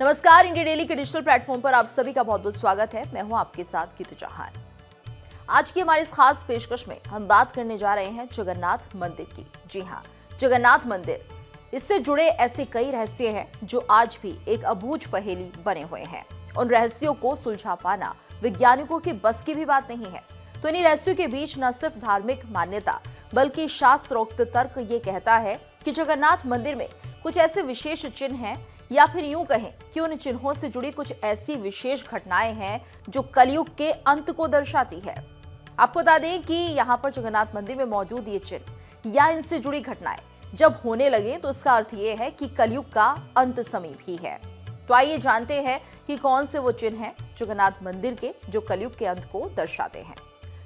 नमस्कार, India daily के digital platform पर आप सभी का बहुत बहुत स्वागत है। मैं हूं आपके साथ कीतू चौहान। आज की हमारी इस खास पेशकश में हम बात करने जा रहे हैं जगन्नाथ मंदिर की। जी हां, जगन्नाथ मंदिर, इससे जुड़े ऐसे कई रहस्य हैं जो आज भी एक अबूझ पहेली बने हुए हैं। उन रहस्यों को सुलझा पाना वैज्ञानिकों की बस की भी बात नहीं है। तो इन्हीं रहस्यों के बीच न सिर्फ धार्मिक मान्यता बल्कि शास्त्रोक्त तर्क ये कहता है कि जगन्नाथ मंदिर में कुछ ऐसे विशेष चिन्ह हैं, या फिर यूं कहें कि उन चिन्हों से जुड़ी कुछ ऐसी विशेष घटनाएं हैं जो कलयुग के अंत को दर्शाती है। आपको बता दें कि यहाँ पर जगन्नाथ मंदिर में मौजूद ये चिन्ह या इनसे जुड़ी घटनाएं जब होने लगे तो इसका अर्थ ये है कि कलयुग का अंत समीप ही है। तो आइए जानते हैं कि कौन से वो चिन्ह हैं जगन्नाथ मंदिर के जो कलयुग के अंत को दर्शाते हैं।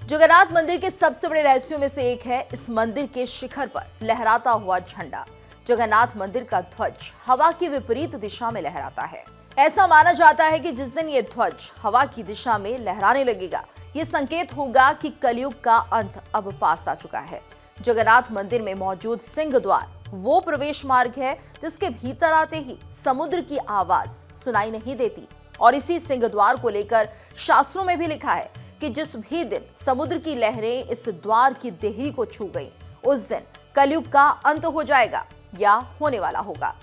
जगन्नाथ मंदिर के सबसे बड़े रहस्यों में से एक है इस मंदिर के शिखर पर लहराता हुआ झंडा। जगन्नाथ मंदिर का ध्वज हवा की विपरीत दिशा में लहराता है। ऐसा माना जाता है कि जिस दिन ये ध्वज हवा की दिशा में लहराने लगेगा, ये संकेत होगा कि कलयुग का अंत अब पास आ चुका है। जगन्नाथ मंदिर में मौजूद सिंह द्वार वो प्रवेश मार्ग है जिसके भीतर आते ही समुद्र की आवाज सुनाई नहीं देती, और इसी सिंह द्वार को लेकर शास्त्रों में भी लिखा है कि जिस भी दिन समुद्र की लहरें इस द्वार की देहरी को छू गई, उस दिन कलयुग का अंत हो जाएगा या होने वाला होगा।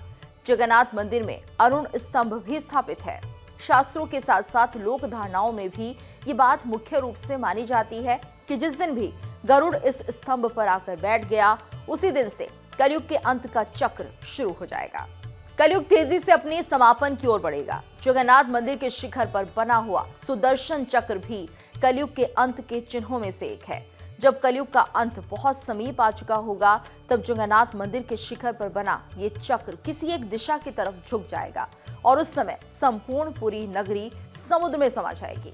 जगन्नाथ मंदिर में अरुण स्तंभ भी स्थापित है। शास्त्रों के साथ साथ लोक धारणाओं में भी ये बात मुख्य रूप से मानी जाती है कि जिस दिन भी गरुड़ इस स्तंभ पर आकर बैठ गया, उसी दिन से कलयुग के अंत का चक्र शुरू हो जाएगा। कलयुग तेजी से अपने समापन की ओर बढ़ेगा। जगन्नाथ मंदिर के शिखर पर बना हुआ सुदर्शन चक्र भी कलयुग के अंत के चिन्हों में से एक है। जब कलयुग का अंत बहुत समीप आ चुका होगा, तब जगन्नाथ मंदिर के शिखर पर बना ये चक्र किसी एक दिशा की तरफ झुक जाएगा और उस समय संपूर्ण पुरी नगरी समुद्र में समा जाएगी।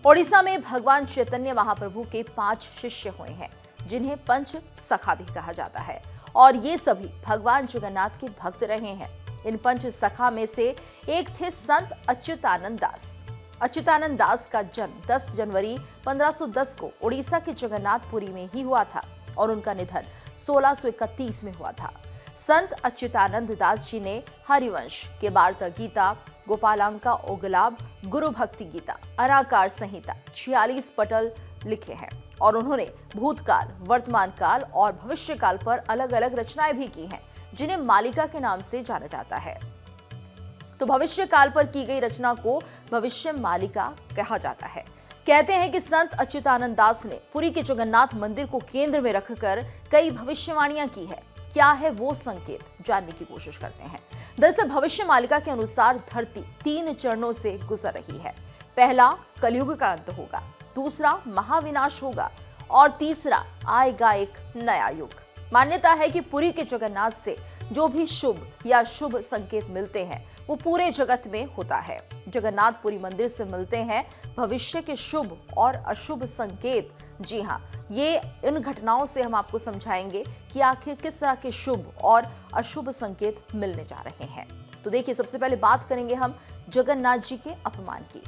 ओडिशा में भगवान चैतन्य महाप्रभु के 5 शिष्य हुए हैं, जिन्हें पंच सखा भी कहा जाता है, और ये सभी भगवान जगन्नाथ के भक्त रहे हैं। इन पंच सखा में से एक थे संत अच्युतानंद दास। अच्युतानंद दास का जन्म 10 जनवरी 1510 को ओडिशा के जगन्नाथपुरी में ही हुआ था और उनका निधन 1631 में हुआ था। संत अच्युतानंद दास जी ने हरिवंश के वार्ता गीता, गोपालांका ओगलाब, गुरु भक्ति गीता, अनाकार संहिता 46 पटल लिखे हैं, और उन्होंने भूतकाल, वर्तमान काल और भविष्य काल पर अलग अलग रचनाएं भी की हैं, जिन्हें मालिका के नाम से जाना जाता है। तो भविष्य काल पर की गई रचना को भविष्य मालिका कहा जाता है। कहते हैं कि संत अच्युतानंद दास ने पुरी के जगन्नाथ मंदिर को केंद्र में रखकर कई भविष्यवाणियां की है। क्या है वो संकेत, जानने की कोशिश करते हैं। दरअसल भविष्य मालिका के अनुसार धरती 3 चरणों से गुजर रही है। पहला, कलयुग का अंत होगा, दूसरा महाविनाश होगा, और तीसरा आएगा एक नया युग। मान्यता है कि पुरी के जगन्नाथ से जो भी शुभ या शुभ संकेत मिलते हैं वो पूरे जगत में होता है। जगन्नाथपुरी मंदिर से मिलते हैं भविष्य के शुभ और अशुभ संकेत। जी हाँ, ये इन घटनाओं से हम आपको समझाएंगे कि आखिर किस तरह के शुभ और अशुभ संकेत मिलने जा रहे हैं। तो देखिए, सबसे पहले बात करेंगे हम जगन्नाथ जी के अपमान की।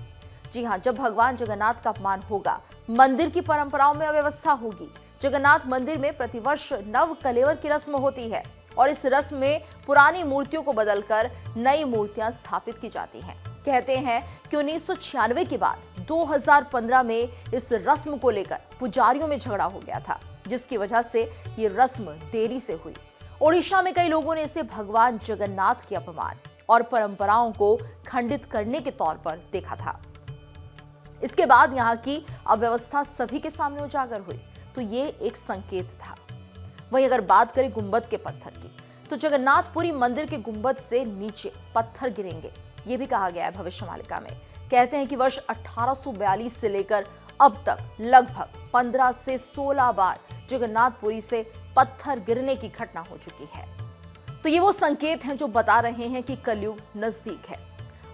जी हाँ, जब भगवान जगन्नाथ का अपमान होगा, मंदिर की परंपराओं में अव्यवस्था होगी। जगन्नाथ मंदिर में प्रतिवर्ष नव कलेवर की रस्म होती है, और इस रस्म में पुरानी मूर्तियों को बदलकर नई मूर्तियां स्थापित की जाती हैं। कहते हैं कि 1996 के बाद 2015 में इस रस्म को लेकर पुजारियों में झगड़ा हो गया था, जिसकी वजह से ये रस्म देरी से हुई। ओडिशा में कई लोगों ने इसे भगवान जगन्नाथ के अपमान और परंपराओं को खंडित करने के तौर पर देखा था। इसके बाद यहाँ की अव्यवस्था सभी के सामने उजागर हुई, तो ये एक संकेत था। वहीं अगर बात करें गुंबद के पत्थर की, तो जगन्नाथपुरी मंदिर के गुंबद से नीचे पत्थर गिरेंगे, ये भी कहा गया है भविष्य मालिका में। कहते हैं कि वर्ष 1842 से लेकर अब तक लगभग 15 से 16 बार जगन्नाथपुरी से पत्थर गिरने की घटना हो चुकी है। तो ये वो संकेत हैं जो बता रहे हैं कि कलयुग नजदीक है।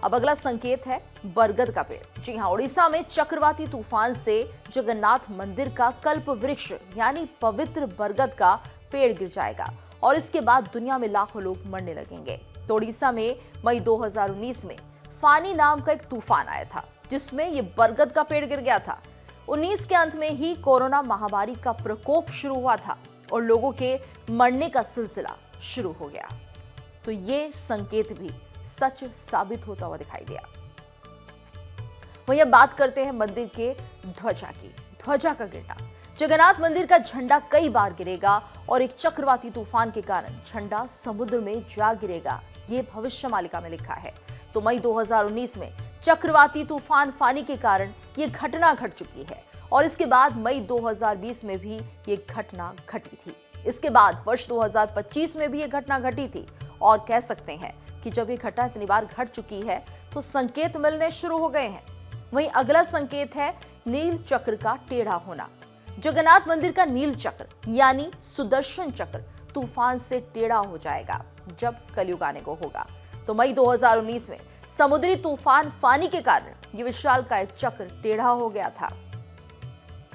अब अगला संकेत है बरगद का पेड़। जी हाँ, ओडिशा में चक्रवाती तूफान से जगन्नाथ मंदिर का कल्प वृक्ष यानी पवित्र बरगद का पेड़ गिर जाएगा, और इसके बाद दुनिया में लाखों लोग मरने लगेंगे। तो ओडिशा में मई 2019 में फानी नाम का एक तूफान आया था, जिसमें ये बरगद का पेड़ गिर गया था। 19 के अंत में ही कोरोना महामारी का प्रकोप शुरू हुआ था और लोगों के मरने का सिलसिला शुरू हो गया। तो ये संकेत भी सच साबित होता हुआ दिखाई दिया। वहीं अब बात करते हैं मंदिर के ध्वजा की। ध्वजा का गिरना, जगन्नाथ मंदिर का झंडा कई बार गिरेगा और एक चक्रवाती तूफान के कारण झंडा समुद्र में जा गिरेगा, ये भविष्य मालिका में लिखा है। तो मई 2019 में चक्रवाती तूफान फानी के कारण ये घटना घट चुकी है और इसके बाद मई 2020 में भी ये घटना घटी थी। इसके बाद वर्ष 2025 में भी ये घटना घटी थी और कह सकते हैं कि जब ये घटना इतनी बार घट चुकी है तो संकेत मिलने शुरू हो गए हैं। वहीं अगला संकेत है नील चक्र का टेढ़ा होना। जगन्नाथ मंदिर का नील चक्र यानी सुदर्शन चक्र तूफान से टेढ़ा हो जाएगा जब कलयुग आने को होगा। तो मई 2019 में समुद्री तूफान फानी के कारण ये विशालकाय चक्र टेढ़ा हो गया था।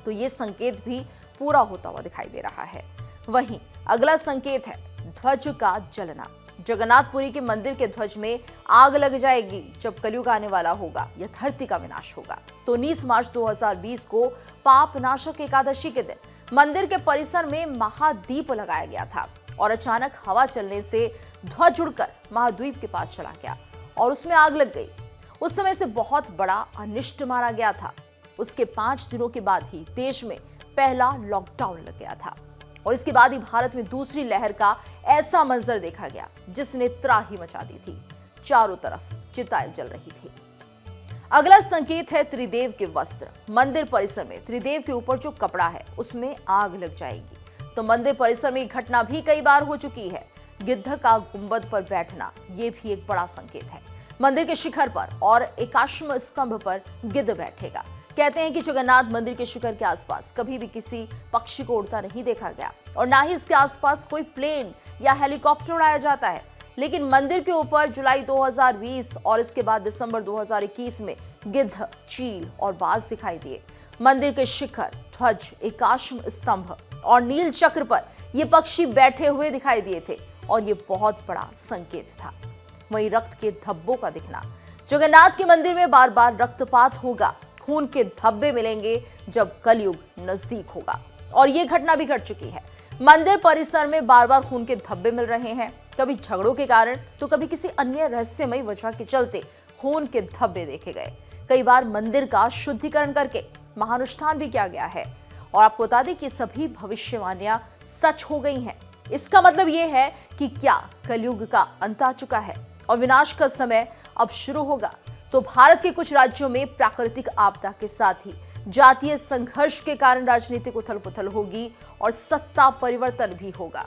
तो ये संकेत भी पूरा होता हुआ दिखाई दे रहा है। वहीं अगला संकेत है ध्वज का जलना। जगन्नाथपुरी के मंदिर के ध्वज में आग लग जाएगी जब कलयुग आने वाला होगा या धरती का विनाश होगा। तो 19 मार्च 2020 को पाप नाशक एकादशी के दिन मंदिर के परिसर में महादीप लगाया गया था और अचानक हवा चलने से ध्वज उड़कर महाद्वीप के पास चला गया और उसमें आग लग गई। उस समय से बहुत बड़ा अनिष्ट माना गया था। उसके 5 दिनों के बाद ही देश में पहला लॉकडाउन लग गया था और इसके बाद ही भारत में दूसरी लहर का ऐसा मंजर देखा गया जिसने त्राही मचा दी थी। चारों तरफ चिताएं जल रही थी। अगला संकेत है त्रिदेव के वस्त्र। मंदिर परिसर में त्रिदेव के ऊपर जो कपड़ा है उसमें आग लग जाएगी। तो मंदिर परिसर में घटना भी कई बार हो चुकी है। गिद्ध का गुंबद पर बैठना ये भी एक बड़ा संकेत है। मंदिर के शिखर पर और एकाश्म स्तंभ पर गिद्ध बैठेगा। कहते हैं कि जगन्नाथ मंदिर के शिखर के आसपास कभी भी किसी पक्षी को उड़ता नहीं देखा गया और ना ही इसके आसपास कोई प्लेन या हेलीकॉप्टर उड़ाया जाता है। लेकिन मंदिर के ऊपर जुलाई 2020 और इसके बाद दिसंबर 2021 में गिद्ध, चील और बाज दिखाई दिए। मंदिर के शिखर, ध्वज, एकाश्म स्तंभ और नील चक्र पर ये पक्षी बैठे हुए दिखाई दिए थे और ये बहुत बड़ा संकेत था। वहीं रक्त के धब्बों का दिखना। जगन्नाथ के मंदिर में बार बार रक्तपात होगा, खून के धब्बे मिलेंगे जब कलयुग नजदीक होगा और ये घटना भी घट चुकी है। मंदिर परिसर में बार बार खून के धब्बे मिल रहे हैं, कभी झगड़ों के कारण तो कभी किसी अन्य रहस्यमयी वजह के चलते खून के धब्बे देखे गए। कई बार मंदिर का शुद्धिकरण करके महानुष्ठान भी किया गया है और आपको बता दें कि सभी भविष्यवाणियां सच हो गई हैं। इसका मतलब ये है कि क्या कलयुग का अंत आ चुका है और विनाश का समय अब शुरू होगा। तो भारत के कुछ राज्यों में प्राकृतिक आपदा के साथ ही जातीय संघर्ष के कारण राजनीतिक उथल-पुथल होगी और सत्ता परिवर्तन भी होगा।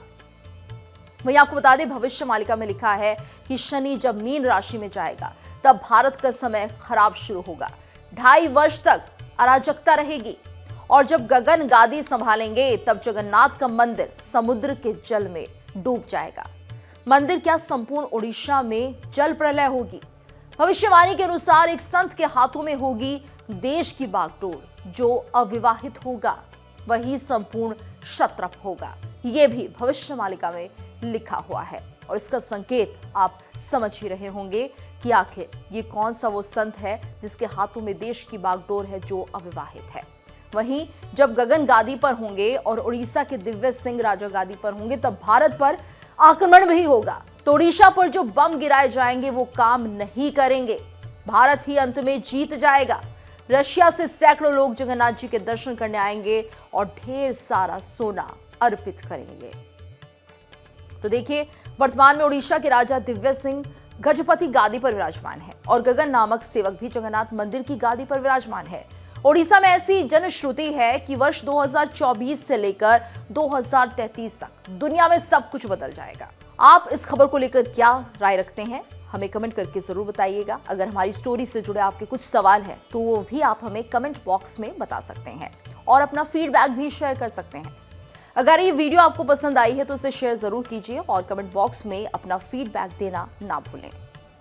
वहीं आपको बता दें भविष्य मालिका में लिखा है कि शनि जब मीन राशि में जाएगा तब भारत का समय खराब शुरू होगा। 2.5 वर्ष तक अराजकता रहेगी और जब गगन गादी संभालेंगे तब जगन्नाथ का मंदिर समुद्र के जल में डूब जाएगा। मंदिर क्या संपूर्ण उड़ीसा में जल प्रलय होगी। भविष्यवाणी के अनुसार एक संत के हाथों में होगी देश की बागडोर। जो अविवाहित होगा वही संपूर्ण क्षत्रप होगा। ये भी भविष्य मालिका में लिखा हुआ है और इसका संकेत आप समझ ही रहे होंगे कि आखिर ये कौन सा वो संत है जिसके हाथों में देश की बागडोर है जो अविवाहित है। वहीं जब गगन गादी पर होंगे और उड़ीसा के दिव्य सिंह राजा गादी पर होंगे तब भारत पर आक्रमण भी होगा। तो उड़ीसा पर जो बम गिराए जाएंगे वो काम नहीं करेंगे। भारत ही अंत में जीत जाएगा। रशिया से सैकड़ों लोग जगन्नाथ जी के दर्शन करने आएंगे और ढेर सारा सोना अर्पित करेंगे। तो देखिए वर्तमान में उड़ीसा के राजा दिव्य सिंह गजपति गादी पर विराजमान है और गगन नामक सेवक भी जगन्नाथ मंदिर की गादी पर विराजमान है। ओडिशा में ऐसी जनश्रुति है कि वर्ष 2024 से लेकर 2033 तक दुनिया में सब कुछ बदल जाएगा। आप इस खबर को लेकर क्या राय रखते हैं हमें कमेंट करके जरूर बताइएगा। अगर हमारी स्टोरी से जुड़े आपके कुछ सवाल हैं तो वो भी आप हमें कमेंट बॉक्स में बता सकते हैं और अपना फीडबैक भी शेयर कर सकते हैं। अगर ये वीडियो आपको पसंद आई है तो इसे शेयर जरूर कीजिए और कमेंट बॉक्स में अपना फीडबैक देना ना भूलें।